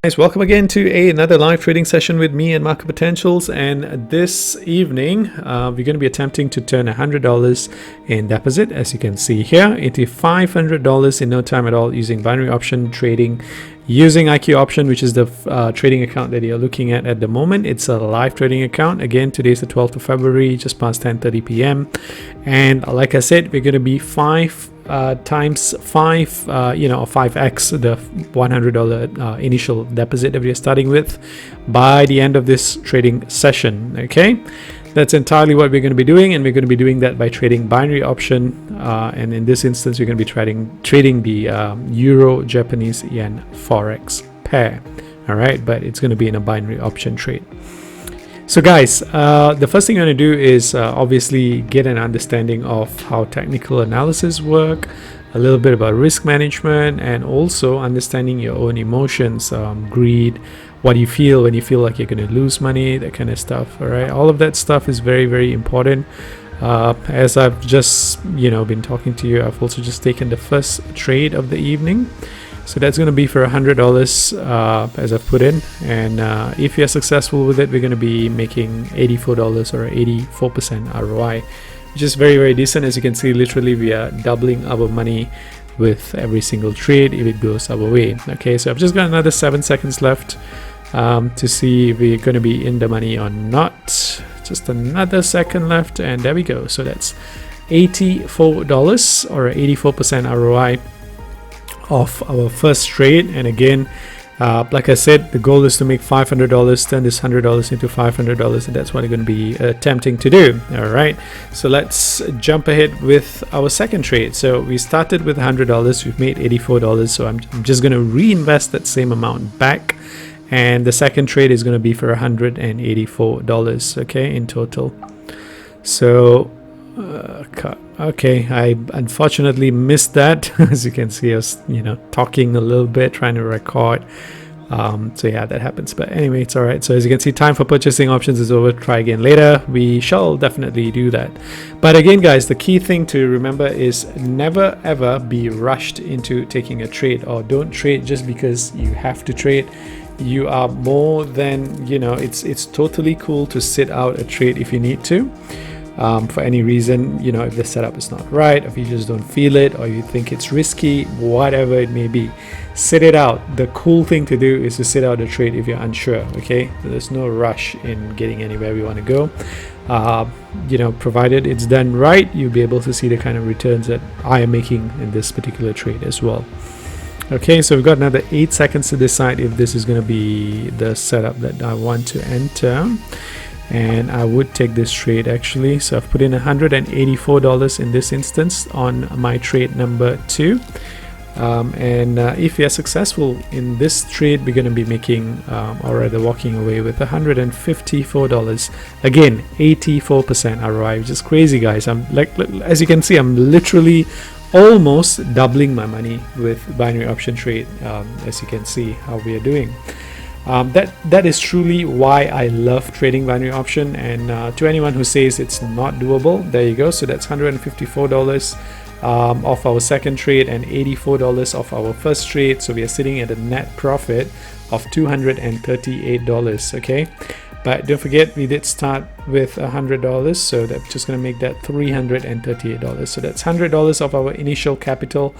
Guys, welcome again to another live trading session with me and Market Potentials. And this evening, we're going to be attempting to turn $100 in deposit, as you can see here, into $500 in no time at all using binary option trading, using IQ option, which is the trading account that you're looking at the moment. It's a live trading account. Again, today's the 12th of February, just past 10:30 p.m. And like I said, we're going to be times 5, or 5x the $100 initial deposit that we are starting with by the end of this trading session. Okay, that's entirely what we're going to be doing, and we're going to be doing that by trading binary option, and in this instance we're going to be trading the Euro Japanese Yen Forex pair. All right, but it's going to be in a binary option trade. So guys, the first thing you want to do is obviously get an understanding of how technical analysis work, a little bit about risk management, and also understanding your own emotions, greed, what you feel when you feel like you're going to lose money, that kind of stuff. All right, all of that stuff is very, very important. As I've just been talking to you, I've also just taken the first trade of the evening. So that's going to be for $100 as I've put in, and if you're successful with it, we're going to be making $84 or 84% ROI, which is very, very decent. As you can see, literally we are doubling our money with every single trade if it goes our way. Okay, so I've just got another 7 seconds left to see if we're going to be in the money or not. Just another second left, and there we go. So that's $84 or 84% ROI of our first trade. And again, like I said, the goal is to make $500, turn this $100 into $500, and that's what we're going to be attempting to do. All right, so let's jump ahead with our second trade. So we started with $100, we've made $84, so I'm just going to reinvest that same amount back, and the second trade is going to be for $184, okay, in total. So okay, I unfortunately missed that. As you can see, I was talking a little bit, trying to record, so yeah, that happens, but anyway, it's all right. So as you can see, time for purchasing options is over. Try again later. We shall definitely do that. But again, guys, the key thing to remember is never ever be rushed into taking a trade, or don't trade just because you have to trade. You are more than, it's totally cool to sit out a trade if you need to. For any reason, if the setup is not right, if you just don't feel it, or you think it's risky, whatever it may be, sit it out. The cool thing to do is to sit out a trade if you're unsure. Okay, there's no rush in getting anywhere we want to go. Provided it's done right, you'll be able to see the kind of returns that I am making in this particular trade as well. Okay, so we've got another 8 seconds to decide if this is going to be the setup that I want to enter. And I would take this trade actually. So I've put in $184 in this instance on my trade number 2. And if we are successful in this trade, we're going to be making, or rather walking away with $154. Again, 84% ROI, which is crazy, guys. I'm like, as you can see, I'm literally almost doubling my money with binary option trade, as you can see how we are doing. That is truly why I love trading binary option. And to anyone who says it's not doable, there you go. So that's $154 of our second trade and $84 of our first trade. So we are sitting at a net profit of $238. Okay, but don't forget, we did start with $100, so that's just going to make that $338. So that's $100 of our initial capital,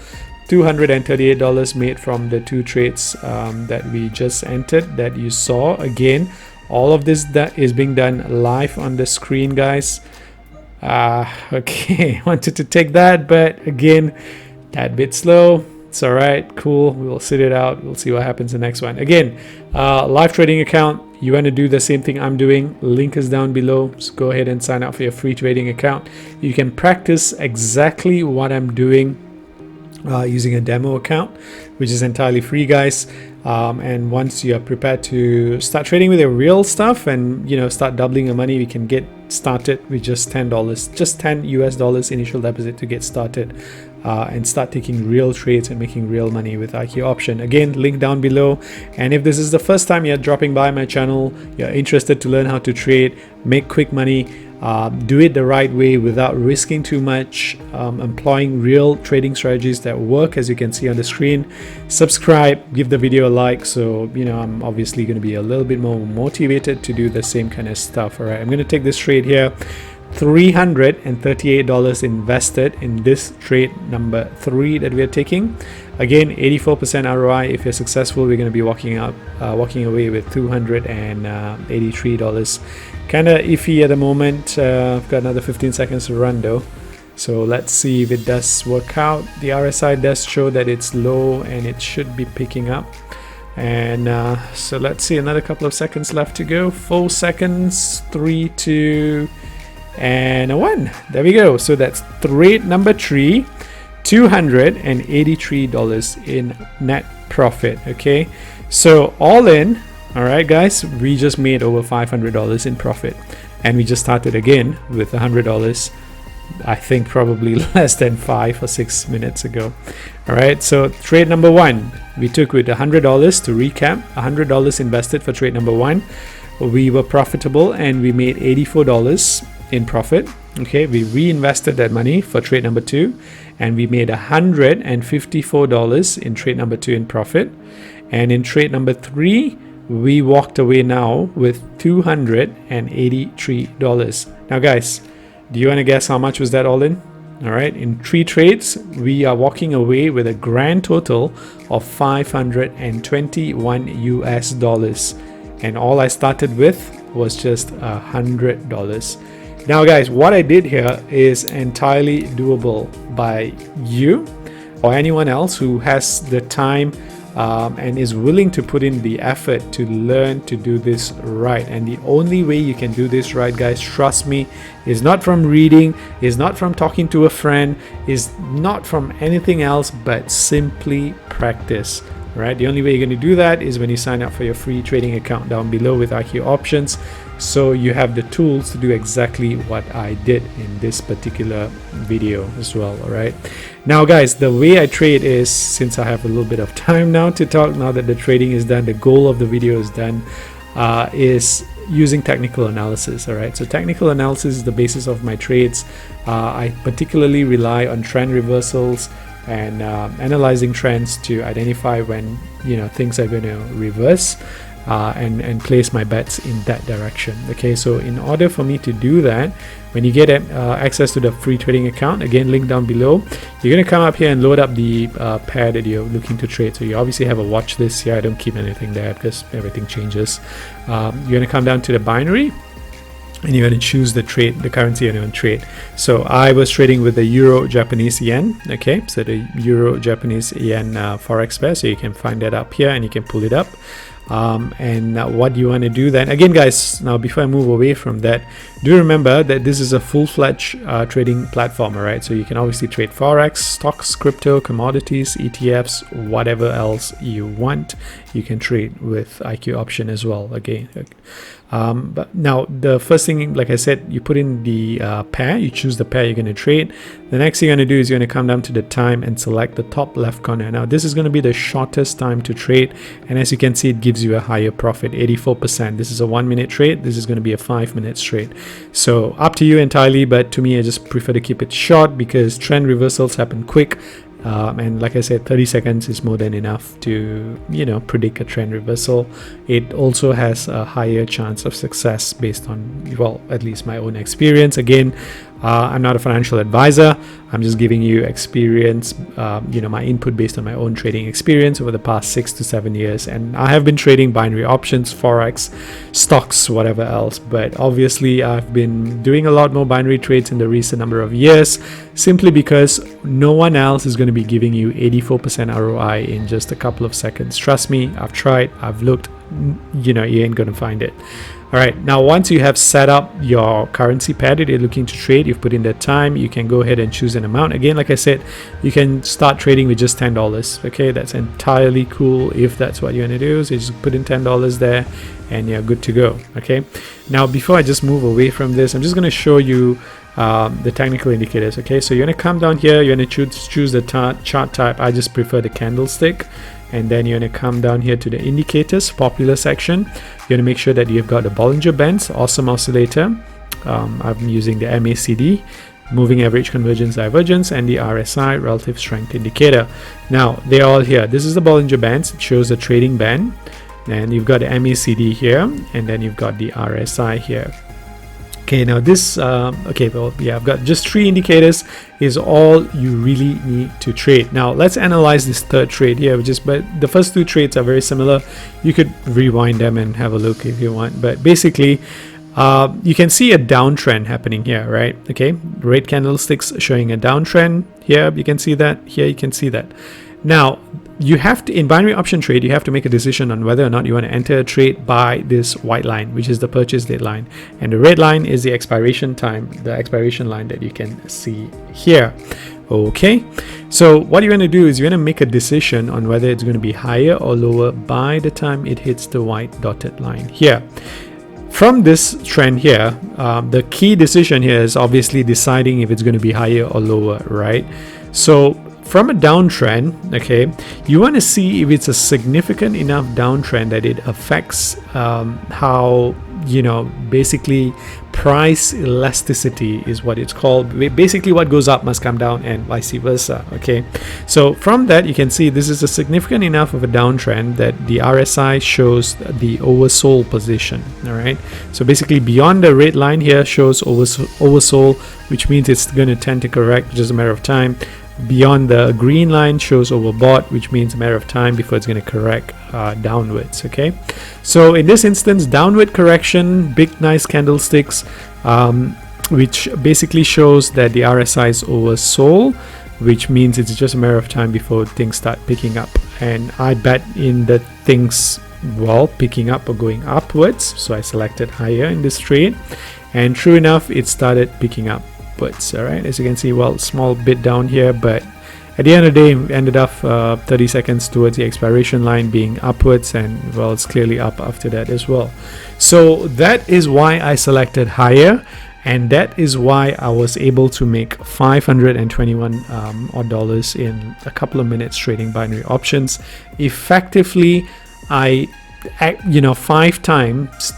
$238 made from the two trades that we just entered, that you saw. Again, all of this that is being done live on the screen, guys. Okay, wanted to take that, but again, that bit slow. It's all right, cool. We'll sit it out. We'll see what happens in the next one. Again, live trading account. You want to do the same thing I'm doing, link is down below. So go ahead and sign up for your free trading account. You can practice exactly what I'm doing using a demo account, which is entirely free, guys. And once you are prepared to start trading with your real stuff and start doubling your money, we can get started with just $10, just $10 US initial deposit to get started and start taking real trades and making real money with IQ option. Again, link down below. And if this is the first time you're dropping by my channel, you're interested to learn how to trade, make quick money, do it the right way without risking too much, employing real trading strategies that work, as you can see on the screen, subscribe, give the video a like, so I'm obviously going to be a little bit more motivated to do the same kind of stuff. All right, I'm going to take this trade here. $338 invested in this trade number 3 that we are taking. Again, 84% ROI. If you're successful, we're going to be walking away with $283. Kind of iffy at the moment. I've got another 15 seconds to run though, so let's see if it does work out. The RSI does show that it's low and it should be picking up. And so let's see, another couple of seconds left to go. 4 seconds, 3, 2, and a 1. There we go. So that's trade number 3, $283 in net profit. Okay, so all in, all right guys, we just made over $500 in profit, and we just started again with $100, I think probably less than 5 or 6 minutes ago. All right, so trade number 1 we took with $100. To recap, $100 invested for trade number 1. We were profitable and we made $84 in profit. Okay, we reinvested that money for trade number 2 and we made $154 in trade number 2 in profit. And in trade number 3 we walked away now with $283. Now guys, do you want to guess how much was that all in? All right, in 3 trades we are walking away with a grand total of $521 US, and all I started with was just $100. Now guys, what I did here is entirely doable by you or anyone else who has the time and is willing to put in the effort to learn to do this right. And the only way you can do this right, guys, trust me, is not from reading, is not from talking to a friend, is not from anything else but simply practice. Right, the only way you're going to do that is when you sign up for your free trading account down below with IQ options, so you have the tools to do exactly what I did in this particular video as well. All right, now guys, the way I trade is, since I have a little bit of time now to talk, now that the trading is done, the goal of the video is done, is using technical analysis. All right, so technical analysis is the basis of my trades. I particularly rely on trend reversals and analyzing trends to identify when things are going to reverse, and place my bets in that direction. Okay, so in order for me to do that, when you get access to the free trading account, again link down below, you're going to come up here and load up the pair that you're looking to trade. So you obviously have a watch list here. I don't keep anything there because everything changes. You're going to come down to the binary and you're going to choose the trade, the currency you're going to trade. So I was trading with the Euro Japanese Yen. Okay, so the Euro Japanese Yen forex pair, so you can find that up here and you can pull it up. And what you want to do then, again guys, now before I move away from that, do remember that this is a full-fledged trading platform. All right, so you can obviously trade forex, stocks, crypto, commodities, ETFs, whatever else you want, you can trade with IQ option as well. Again, but now the first thing, like I said, you put in the pair, you choose the pair you're going to trade. The next thing you're going to do is you're going to come down to the time and select the top left corner. Now this is going to be the shortest time to trade, and as you can see, it gives you a higher profit, 84%. This is a 1 minute trade, this is going to be a 5 minute trade. So up to you entirely, but to me I just prefer to keep it short because trend reversals happen quick. And like I said, 30 seconds is more than enough to predict a trend reversal. It also has a higher chance of success based on, well, at least my own experience. Again, I'm not a financial advisor. I'm just giving you experience, my input based on my own trading experience over the past 6 to 7 years. And I have been trading binary options, forex, stocks, whatever else. But obviously, I've been doing a lot more binary trades in the recent number of years, simply because no one else is going to be giving you 84% ROI in just a couple of seconds. Trust me, I've tried, I've looked, you ain't going to find it. All right, now once you have set up your currency pair that you're looking to trade, you've put in the time, you can go ahead and choose an amount. Again, like I said, you can start trading with just $10. Okay, that's entirely cool if that's what you want to do. So you just put in $10 there and you're good to go. Okay, now before I just move away from this, I'm just going to show you the technical indicators. Okay, so you're going to come down here, you're going to choose the chart type. I just prefer the candlestick. And then you're going to come down here to the indicators popular section. You're going to make sure that you've got the Bollinger Bands, awesome oscillator. I'm using the MACD, moving average convergence divergence, and the RSI, relative strength indicator. Now they're all here. This is the Bollinger Bands. It shows the trading band, and you've got the MACD here, and then you've got the RSI here. Okay, now this okay, well, yeah, I've got just 3 indicators is all you really need to trade. Now let's analyze this third trade here, but the first 2 trades are very similar. You could rewind them and have a look if you want, but basically you can see a downtrend happening here, right? Okay, red candlesticks showing a downtrend here. You can see that here. You can see that. Now you have to, in binary option trade, you have to make a decision on whether or not you want to enter a trade by this white line, which is the purchase deadline, and the red line is the expiration time, the expiration line that you can see here. Okay, so what you're going to do is you're going to make a decision on whether it's going to be higher or lower by the time it hits the white dotted line here. From this trend here, the key decision here is obviously deciding if it's going to be higher or lower, right? So from a downtrend, okay, you want to see if it's a significant enough downtrend that it affects how, basically price elasticity is what it's called. Basically what goes up must come down and vice versa. Okay, so from that you can see this is a significant enough of a downtrend that the RSI shows the oversold position. All right, so basically beyond the red line here shows oversold, which means it's going to tend to correct, just a matter of time. Beyond the green line shows overbought, which means a matter of time before it's going to correct downwards. Okay, so in this instance, downward correction, big nice candlesticks, which basically shows that the RSI is oversold, which means it's just a matter of time before things start picking up. And I bet in the things, well, picking up or going upwards, so I selected higher in this trade, and true enough, it started picking up. All right, as you can see, well, small bit down here, but at the end of the day, we ended up 30 seconds towards the expiration line being upwards, and well, it's clearly up after that as well. So that is why I selected higher, and that is why I was able to make $521 odd dollars in a couple of minutes trading binary options. Effectively, I 5 times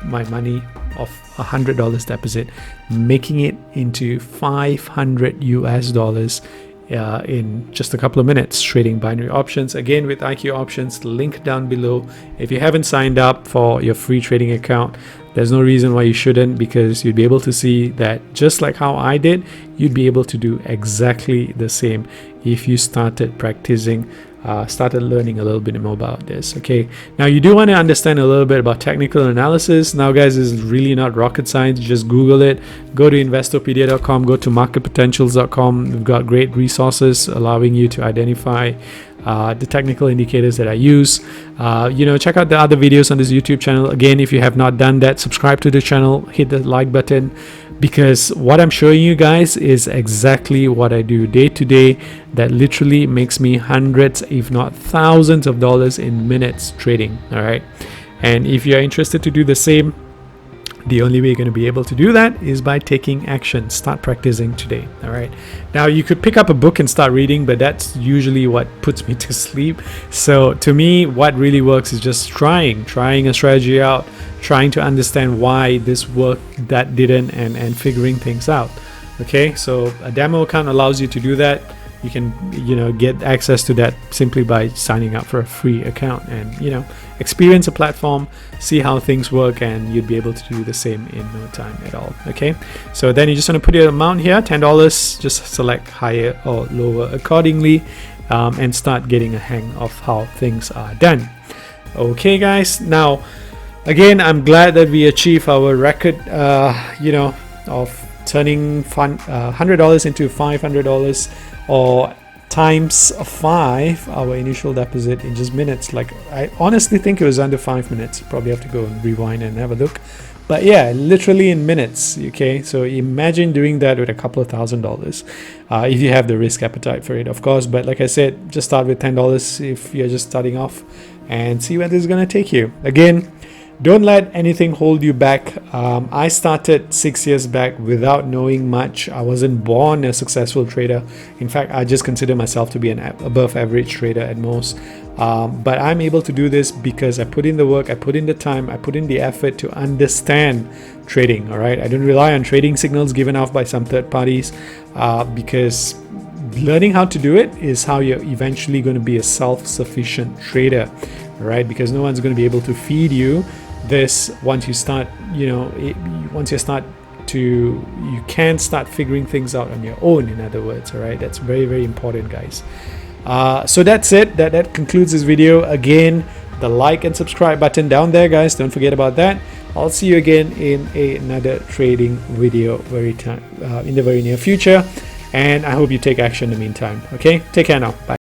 my money of $100 deposit, making it into 500 US dollars in just a couple of minutes trading binary options, again with IQ Options, link down below. If you haven't signed up for your free trading account, there's no reason why you shouldn't, because you'd be able to see that just like how I did, you'd be able to do exactly the same if you started practicing, started learning a little bit more about this. Okay, now you do want to understand a little bit about technical analysis. Now guys, this is really not rocket science. Just Google it, go to investopedia.com, go to marketpotentials.com. we've got great resources allowing you to identify the technical indicators that I use. Check out the other videos on this YouTube channel. Again, if you have not done that, subscribe to the channel, hit the like button, because what I'm showing you guys is exactly what I do day to day, that literally makes me hundreds if not thousands of dollars in minutes trading. All right, and if you're interested to do the same, the only way you're going to be able to do that is by taking action. Start practicing today. All right, now you could pick up a book and start reading, but that's usually what puts me to sleep. So to me, what really works is just trying a strategy out, trying to understand why this worked, that didn't, and figuring things out. Okay, so a demo account allows you to do that. You can get access to that simply by signing up for a free account, and experience a platform, see how things work, and you'd be able to do the same in no time at all. Okay, so then you just want to put your amount here, $10. Just select higher or lower accordingly, and start getting a hang of how things are done. Okay guys, now again, I'm glad that we achieved our record of turning $100 into $500, or times 5 our initial deposit in just minutes. Like, I honestly think it was under 5 minutes. Probably have to go and rewind and have a look, but yeah, literally in minutes. Okay, so imagine doing that with a couple of $1,000 if you have the risk appetite for it, of course. But like I said, just start with $10 if you're just starting off, and see where this is going to take you. Again, Don't let anything hold you back. I started 6 years back without knowing much. I wasn't born a successful trader. In fact, I just consider myself to be an above average trader at most. But I'm able to do this because I put in the work, I put in the time, I put in the effort to understand trading. All right, I don't rely on trading signals given off by some third parties, because learning how to do it is how you're eventually going to be a self-sufficient trader. All right, because no one's going to be able to feed you this once you start, once you start to, you can start figuring things out on your own, in other words. All right, that's very, very important, guys. So that's it. That concludes this video. Again, the like and subscribe button down there, guys, don't forget about that. I'll see you again in another trading video in the very near future, and I hope you take action in the meantime. Okay, take care now. Bye.